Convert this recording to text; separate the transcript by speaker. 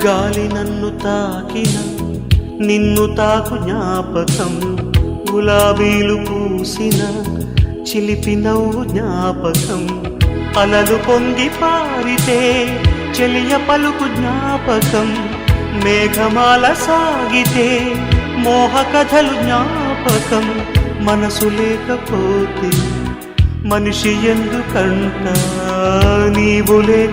Speaker 1: గాలి నన్ను తాకిన నిన్ను తాకు జ్ఞాపకం, గులాబీలు పూసిన చిలిపి నవ్వు జ్ఞాపకం, అలలు పొంగి పారితే చెలియ పలుకు జ్ఞాపకం, మేఘమాల సాగితే మోహ కథలు జ్ఞాపకం. మనసు లేకపోతే మనిషి ఎందుకంట, నీవు లేక